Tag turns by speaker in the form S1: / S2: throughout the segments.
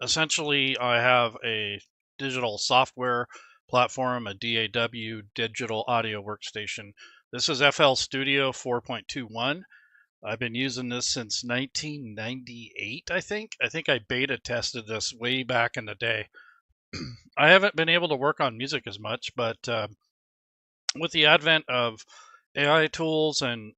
S1: Essentially, I have a digital software platform, a DAW, digital audio workstation. This is FL Studio 4.21. I've been using this since 1998, I think. I think I beta tested this way back in the day. I haven't been able to work on music as much, but with the advent of AI tools and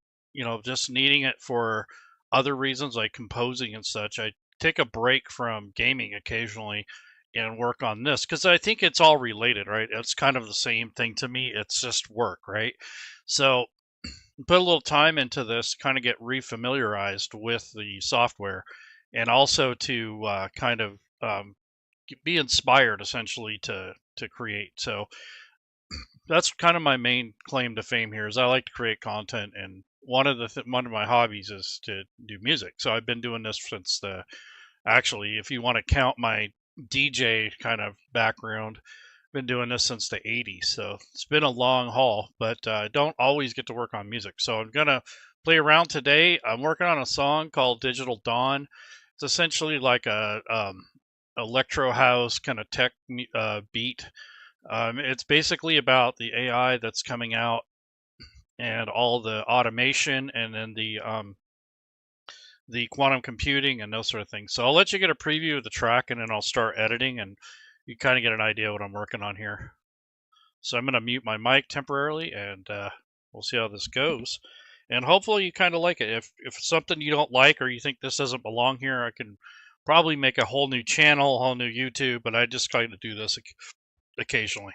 S1: just needing it for other reasons like composing and such, I take a break from gaming occasionally and work on this because I think it's all related, right? It's kind of the same thing to me. It's just work, right? So put a little time into this, kind of get refamiliarized with the software, and also to kind of be inspired essentially to create. So that's kind of my main claim to fame here is I like to create content, and one of my hobbies is to do music. So I've been doing this since the actually, if you want to count my DJ kind of background, been doing this since the 80s. So it's been a long haul, but I don't always get to work on music. So I'm going to play around today. I'm working on a song called Digital Dawn. It's essentially like a electro house kind of tech beat. It's basically about the AI that's coming out and all the automation and then the quantum computing and those sort of things. So I'll let you get a preview of the track and then I'll start editing and you kind of get an idea what I'm working on here. So I'm going to mute my mic temporarily and we'll see how this goes. And hopefully you kind of like it. If it's something you don't like or you think this doesn't belong here, I can probably make a whole new channel, a whole new YouTube, but I just kind of do this occasionally.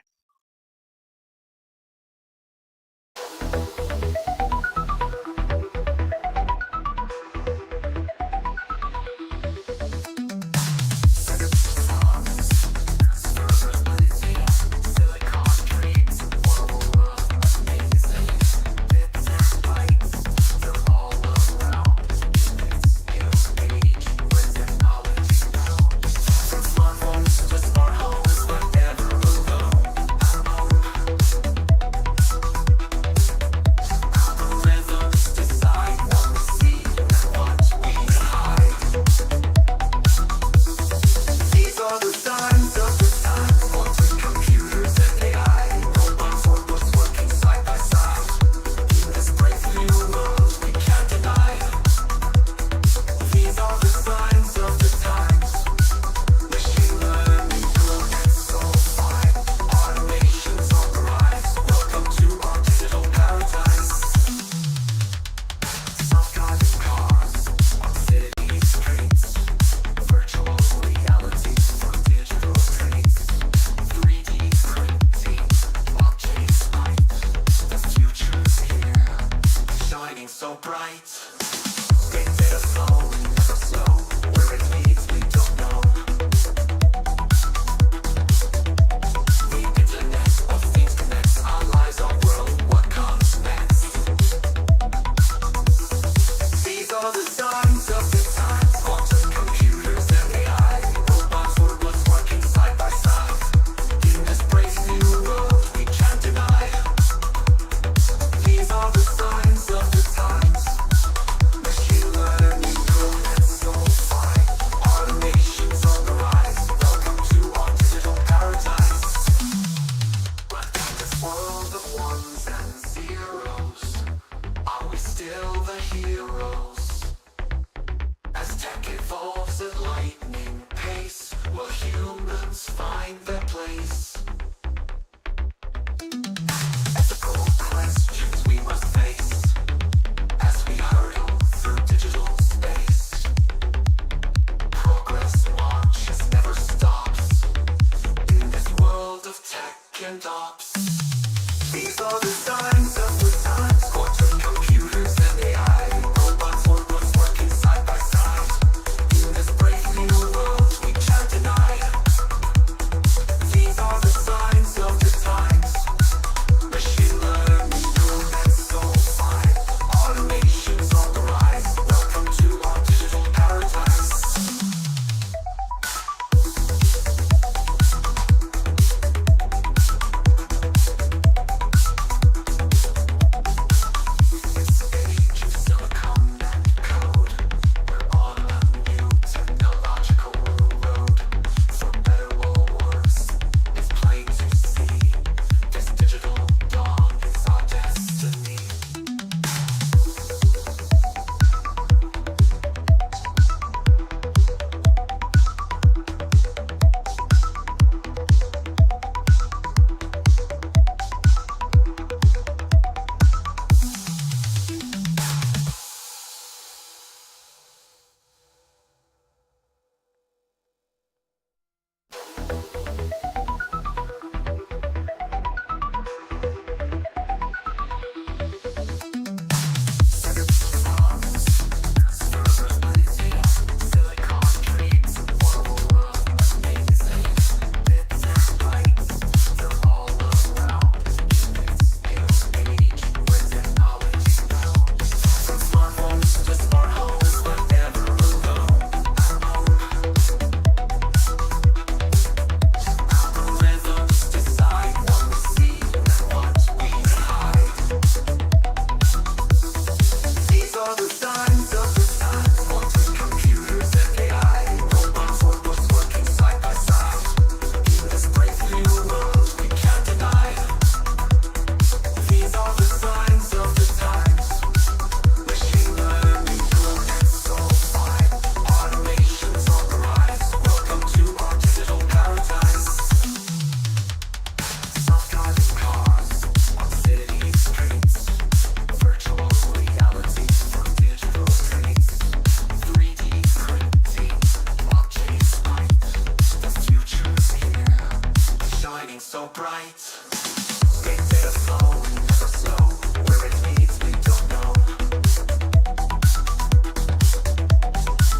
S2: so bright. Skate there slow, never slow. Where it leads, we don't know.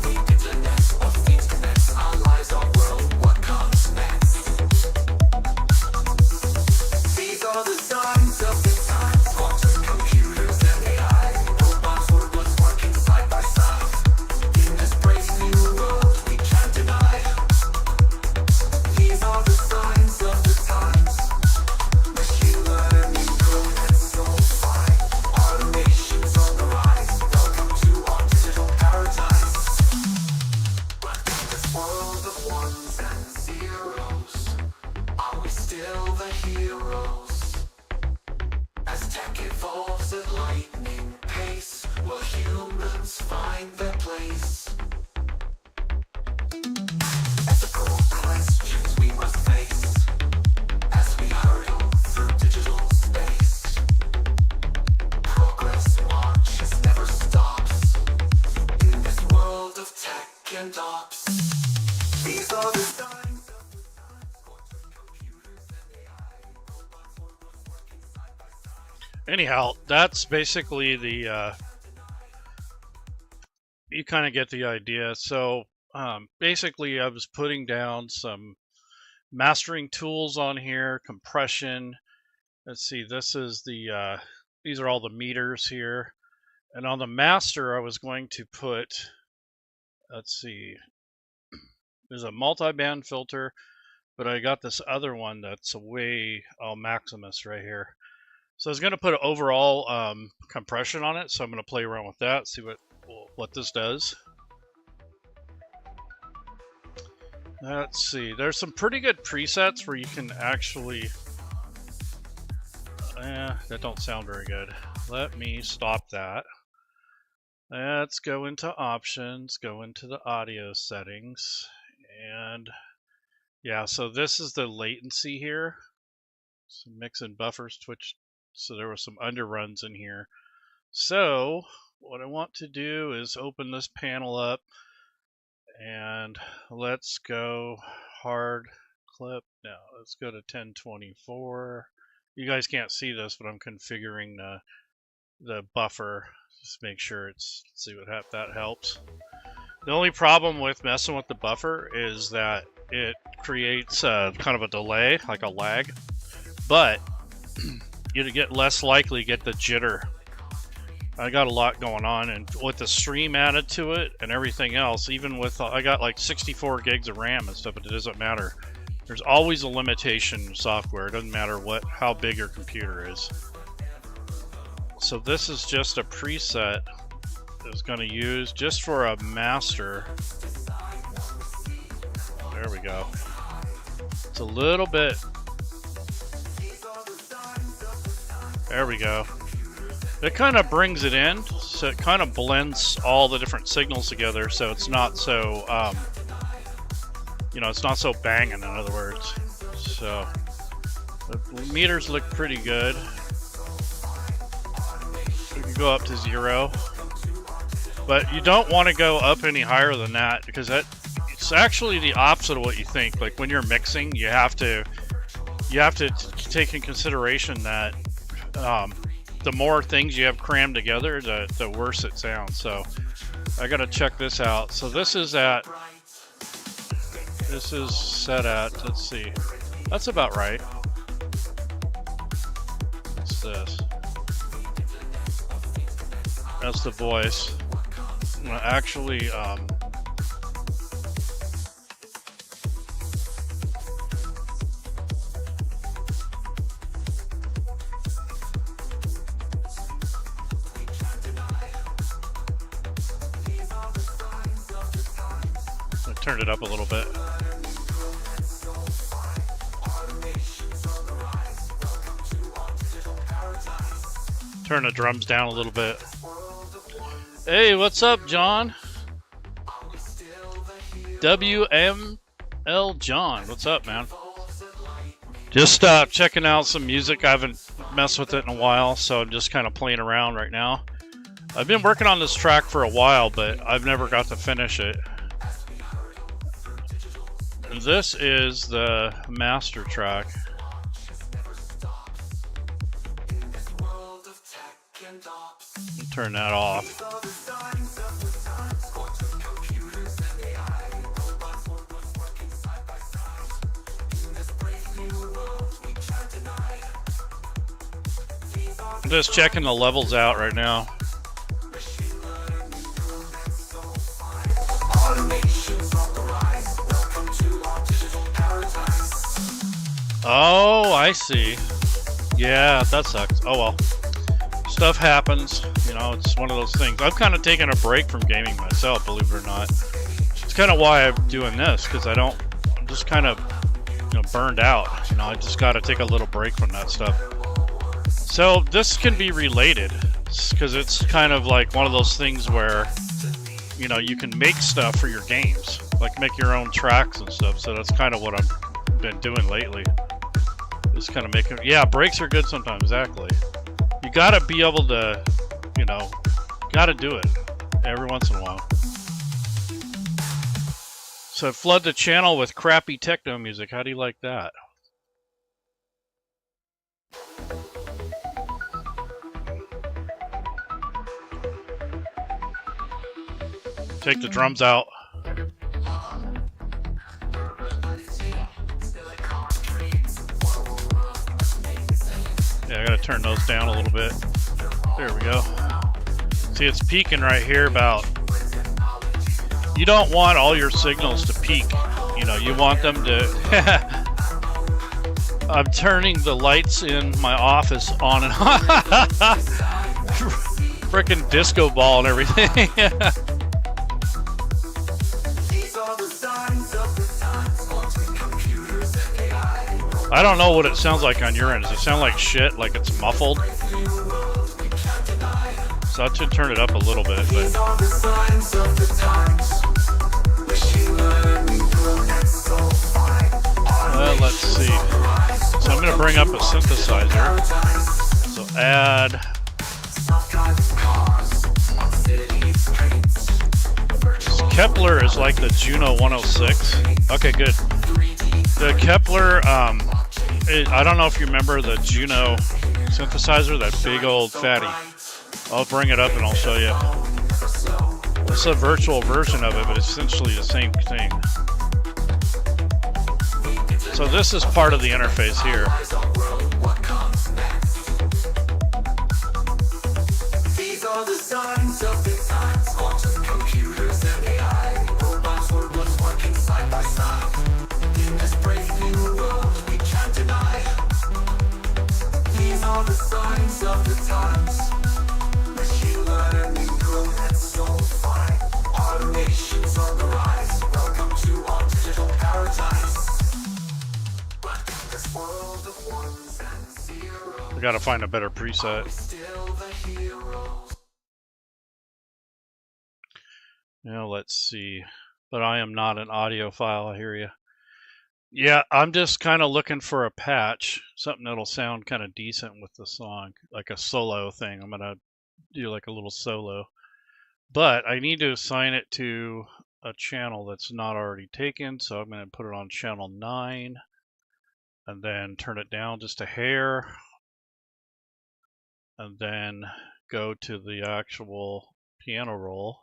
S2: We get the next, what feeds connects our lives, our world, what comes next. These are the signs of the times. Quantum computers and AI. Robots, robots working side by side. In this brave new world we can't deny. These are the signs of the times. Machine learning growing and so fine. Automation's on the rise. Welcome to our digital paradise. This world of ones and zeros. Are we still the heroes? As tech evolves at lightning pace, will humans find their place? Ethical questions we must face as we hurtle through digital space. Progress marches, never stops in this world of tech and ops. These are the signs of the times. Quantum computers and AI. Robots, robots working side by side.
S1: Anyhow, that's basically the, you kind of get the idea. So basically I was putting down some mastering tools on here, compression. Let's see, this is the, these are all the meters here. And on the master, I was going to put, let's see, there's a multi-band filter, but I got this other one that's way Maximus right here. So I was going to put an overall compression on it, so I'm going to play around with that, see what this does. Let's see, there's some pretty good presets where you can actually, that don't sound very good. Let me stop that. Let's go into options, go into the audio settings, and yeah, so this is the latency here. Some mix and buffers twitch, so there were some underruns in here. So what I want to do is open this panel up and let's go hard clip. Now let's go to 1024. You guys can't see this, but I'm configuring the buffer. Just make sure it's, see what that helps. The only problem with messing with the buffer is that it creates kind of a delay, like a lag, but you get less likely to get the jitter. I got a lot going on, and with the stream added to it and everything else, even with, I got like 64 gigs of RAM and stuff, but it doesn't matter. There's always a limitation in software. It doesn't matter how big your computer is. So this is just a preset I was going to use just for a master. There we go. It's a little bit. There we go. It kind of brings it in, so it kind of blends all the different signals together, so it's not so, you know, it's not so banging, in other words. So the meters look pretty good. We can go up to 0, but you don't want to go up any higher than that, because it's actually the opposite of what you think. Like when you're mixing, you have to take in consideration that the more things you have crammed together, the worse it sounds. So I gotta check this out. So this is set at, let's see, that's about right. What's this? That's the voice. I'm gonna actually turned it up a little bit. Turn the drums down a little bit. Hey, what's up, John? WML John, what's up, man? Just checking out some music. I haven't messed with it in a while, so I'm just kind of playing around right now. I've been working on this track for a while, but I've never got to finish it. This is the master track. turn that off. I'm just checking the levels out right now. Oh, I see. Yeah, that sucks. Oh well. Stuff happens. You know, it's one of those things. I'm kind of taking a break from gaming myself, believe it or not. It's kind of why I'm doing this, because I'm just kind of, burned out. You know, I just got to take a little break from that stuff. So this can be related, because it's kind of like one of those things where, you can make stuff for your games, like make your own tracks and stuff. So that's kind of what I've been doing lately. Just kind of making, breaks are good sometimes, exactly. You gotta be able to, gotta do it every once in a while. So flood the channel with crappy techno music. How do you like that? Take the drums out. Yeah, I gotta turn those down a little bit. There we go. See, it's peaking right here about... You don't want all your signals to peak. You want them to... I'm turning the lights in my office on and on. Frickin' disco ball and everything. I don't know what it sounds like on your end. Does it sound like shit, like it's muffled? So I should turn it up a little bit, but... let's see. So I'm going to bring up a synthesizer. So add... Kepler is like the Juno 106. Okay, good. The Kepler, I don't know if you remember the Juno synthesizer, that big old fatty. I'll bring it up and I'll show you. It's a virtual version of it, but it's essentially the same thing. So this is part of the interface here. These are the signs of the times, quantum computers and AI, robots working side by side. In this brave new world we can't deny. These are the signs of the times. Machine learning growing so fine. Automation's on the rise. Welcome to our digital paradise. But in this world of ones and zeros, I gotta find a better preset. Let's see. But I am not an audiophile, I hear you. Yeah, I'm just kind of looking for a patch, something that'll sound kind of decent with the song, like a solo thing. I'm going to do like a little solo. But I need to assign it to a channel that's not already taken, so I'm going to put it on channel 9 and then turn it down just a hair and then go to the actual piano roll.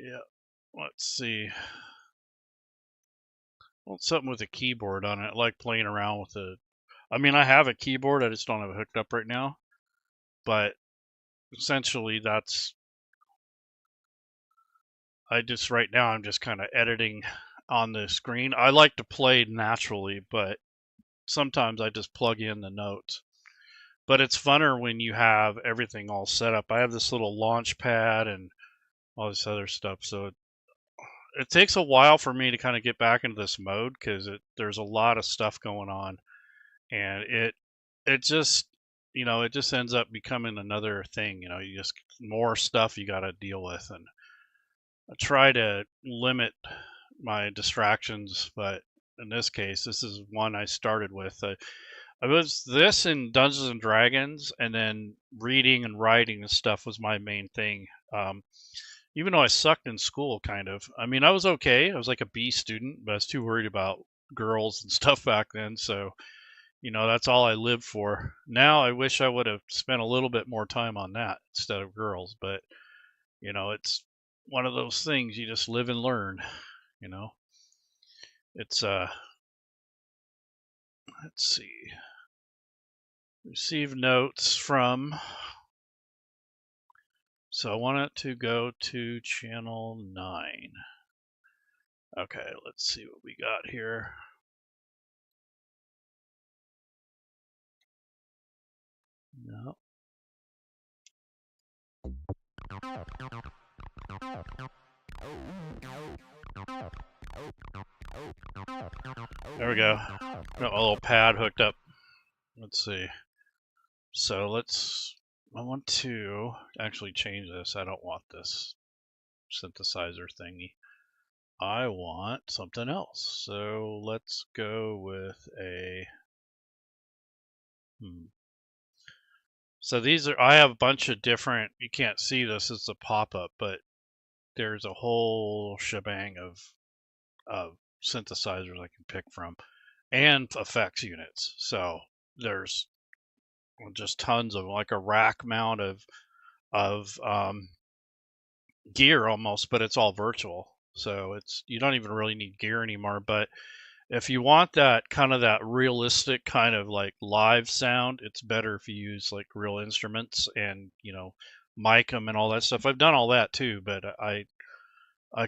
S1: Yeah, let's see. Well, something with a keyboard on it. I like playing around with it. I mean, I have a keyboard, I just don't have it hooked up right now. But essentially, right now, I'm just kind of editing on the screen. I like to play naturally, but sometimes I just plug in the notes. But it's funner when you have everything all set up. I have this little launch pad and all this other stuff, so it takes a while for me to kind of get back into this mode because there's a lot of stuff going on, and it just it just ends up becoming another thing. You just more stuff you got to deal with, and I try to limit my distractions, but in this case, this is one I started with. I was this in Dungeons and Dragons, and then reading and writing and stuff was my main thing. Even though I sucked in school, kind of. I mean, I was okay. I was like a B student, but I was too worried about girls and stuff back then. So, That's all I lived for. Now I wish I would have spent a little bit more time on that instead of girls, but it's one of those things you just live and learn, you know. It's let's see. Receive notes from, so I want it to go to channel 9. Okay, let's see what we got here. No. There we go. Got a little pad hooked up. Let's see. So I want to actually change this. I don't want this synthesizer thingy. I want something else. So let's go with a, So I have a bunch of different, you can't see this, it's a pop-up, but there's a whole shebang of synthesizers I can pick from and effects units. So there's just tons of, like a rack mount of gear almost, but it's all virtual. So you don't even really need gear anymore. But if you want that kind of that realistic kind of like live sound, it's better if you use like real instruments and mic them and all that stuff. I've done all that too, but I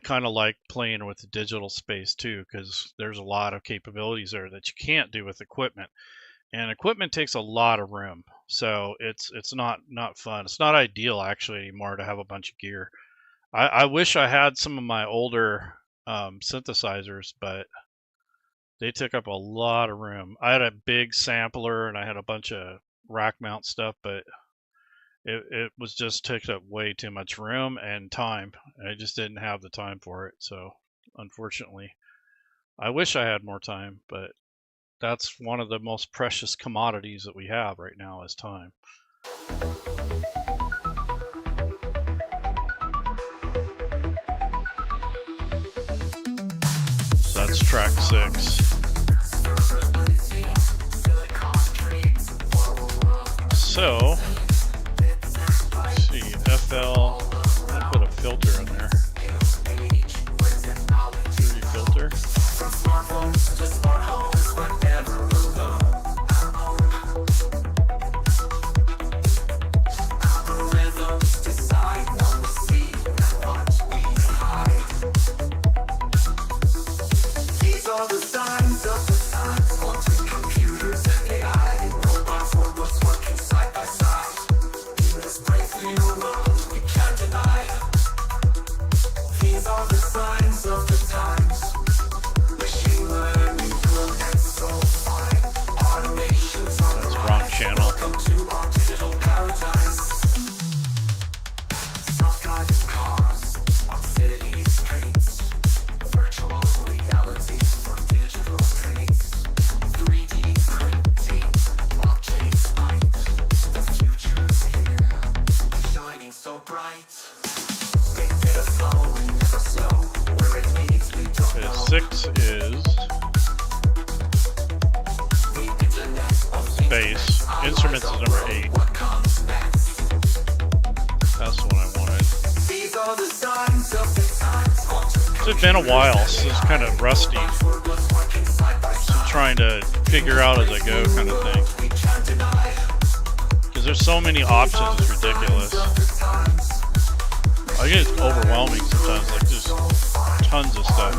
S1: kind of like playing with the digital space too, because there's a lot of capabilities there that you can't do with equipment. And equipment takes a lot of room, so it's not fun. It's not ideal actually anymore to have a bunch of gear. I wish I had some of my older synthesizers, but they took up a lot of room. I had a big sampler and I had a bunch of rack mount stuff, but it was just took up way too much room and time. I just didn't have the time for it. So unfortunately, I wish I had more time, but that's one of the most precious commodities that we have right now is time. So that's track 6. So, let's see, FL, I'll put a filter in there. 3D filter. Bass. Instruments is number 8. That's the one I wanted. It's been a while, so it's kind of rusty. So I'm trying to figure out as I go kind of thing. Because there's so many options, it's ridiculous. I get overwhelming sometimes, like just tons of stuff.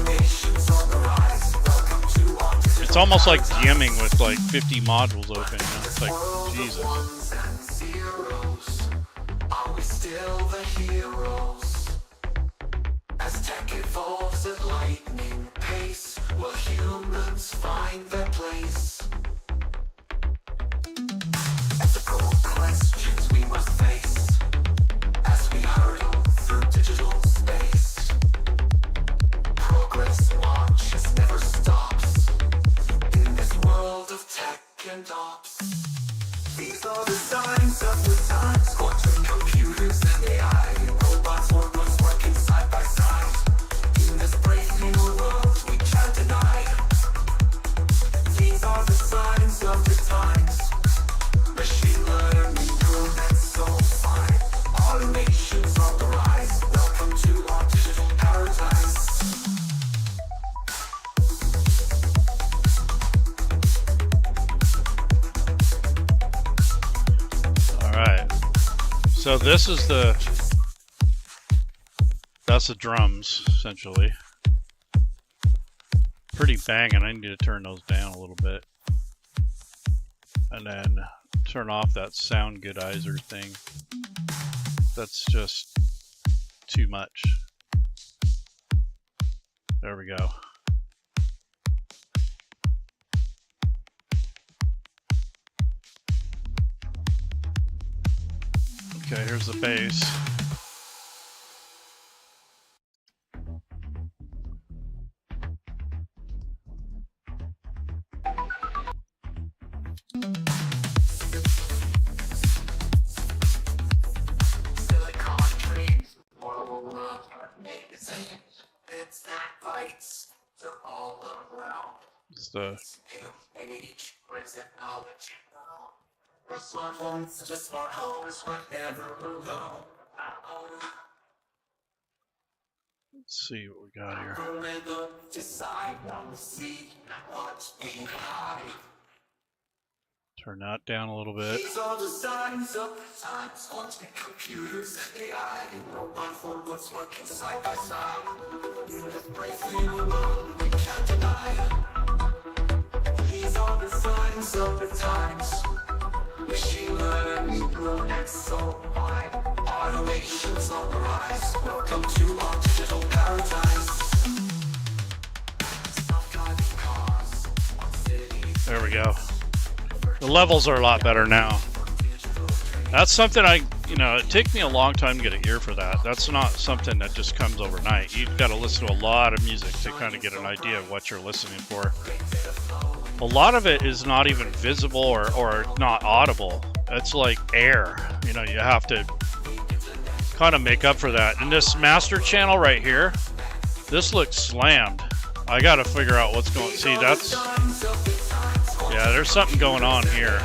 S1: It's almost like jamming with like 50 modules open, It's like, Jesus. Are we still the heroes? As tech evolves at lightning pace, will humans find their place? Ethical questions we must face as we hurtle through digital space. Progress marches, never stops in this world of tech and ops. These are the signs of the times. Quantum computers and AI, robots, workers working side by side. In this brave new world we can't deny. These are the So this is that's the drums, essentially. Pretty banging. I need to turn those down a little bit. And then turn off that sound goodizer thing. That's just too much. There we go. Okay, here's the bass. It's the let's see what we got here. Turn that down a little bit.
S2: These are the signs of the times, quantum computers and AI. Robot robots working side by side. Breaking the world we can't deny. These are the signs of the times. Machine learning will next so wide. Automation's on the rise. Welcome to our digital paradise. Self-driving cars.
S1: There we go. The levels are a lot better now. That's something it took me a long time to get an ear for that. That's not something that just comes overnight. You've got to listen to a lot of music to kind of get an idea of what you're listening for. A lot of it is not even visible or not audible. It's like air. You have to kind of make up for that. And this master channel right here, this looks slammed. I got to figure out what's going on. See, that's... yeah, there's something going on here.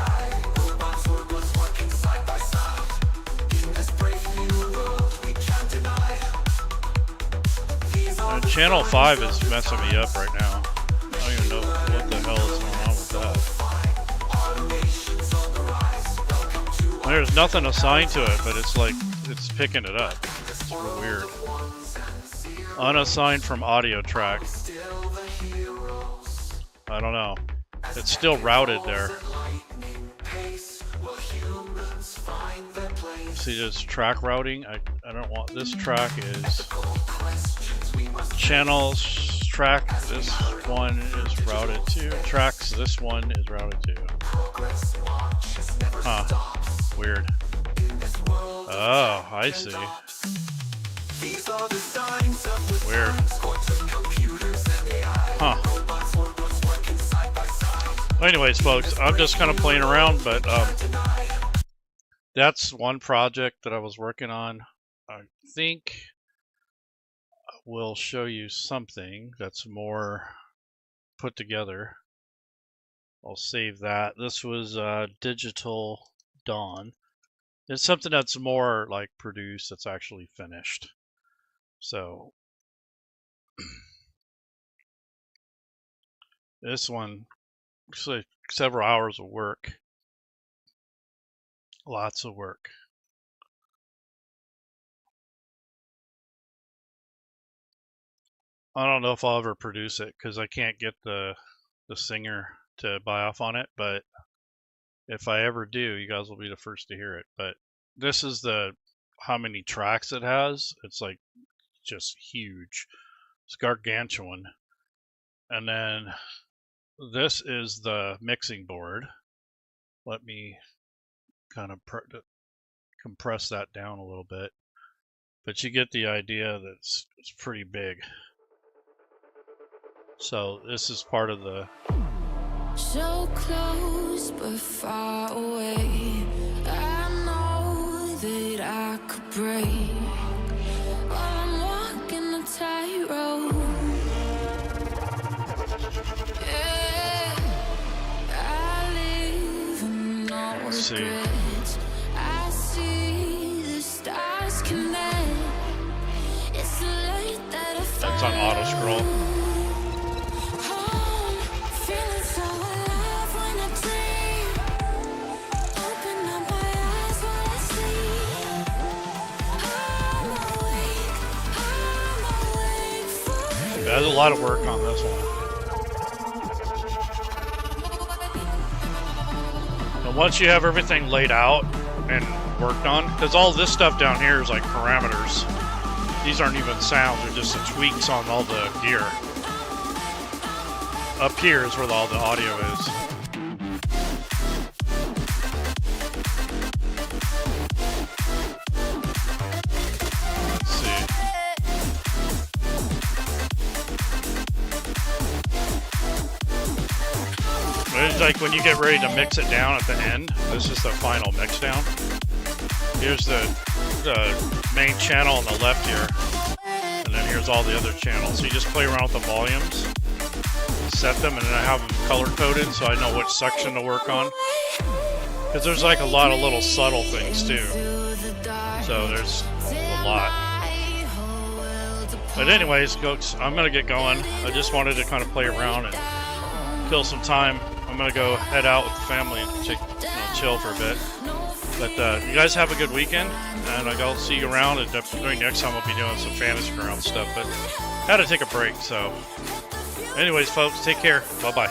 S1: Channel 5 is messing me up right now. I don't even know what the hell is going on with that. There's nothing assigned to it, but it's like, it's picking it up. It's real weird. Unassigned from audio track. I don't know. It's still routed there. See this track routing? I don't want this track is channels track. This one is routed to tracks. This one is routed to. Huh. Weird. Oh, I see. Weird. Huh. Anyways, folks, I'm just kind of playing around, but that's one project that I was working on. I think we'll show you something that's more put together. I'll save that. This was Digital Dawn. It's something that's more like produced, that's actually finished. So this one, actually several hours of work. Lots of work. I don't know if I'll ever produce it because I can't get the singer to buy off on it, but if I ever do, you guys will be the first to hear it. But this is how many tracks it has. It's like just huge. It's gargantuan. And then this is the mixing board. Let me kind of compress that down a little bit. But you get the idea that it's pretty big. So this is part of the...
S2: So close but far away. I know that I could break while I'm walking a tightrope. Yeah, I live in no regrets. I see the stars connect. It's the light that I find.
S1: That's on auto scroll. There's a lot of work on this one. And once you have everything laid out and worked on, because all this stuff down here is like parameters. These aren't even sounds, they're just the tweaks on all the gear. Up here is where all the audio is. Let's see. It's like when you get ready to mix it down at the end, this is the final mix down. Here's the main channel on the left here, and then here's all the other channels. So you just play around with the volumes, set them, and then I have them color coded so I know which section to work on. Because there's like a lot of little subtle things too. So there's a lot. But anyways, folks, I'm gonna get going. I just wanted to kind of play around and kill some time. I'm gonna go head out with the family and chill for a bit. But you guys have a good weekend, and I'll see you around. And during next time, I'll be doing some fantasy ground stuff. But had to take a break, so. Anyways, folks, take care. Bye-bye.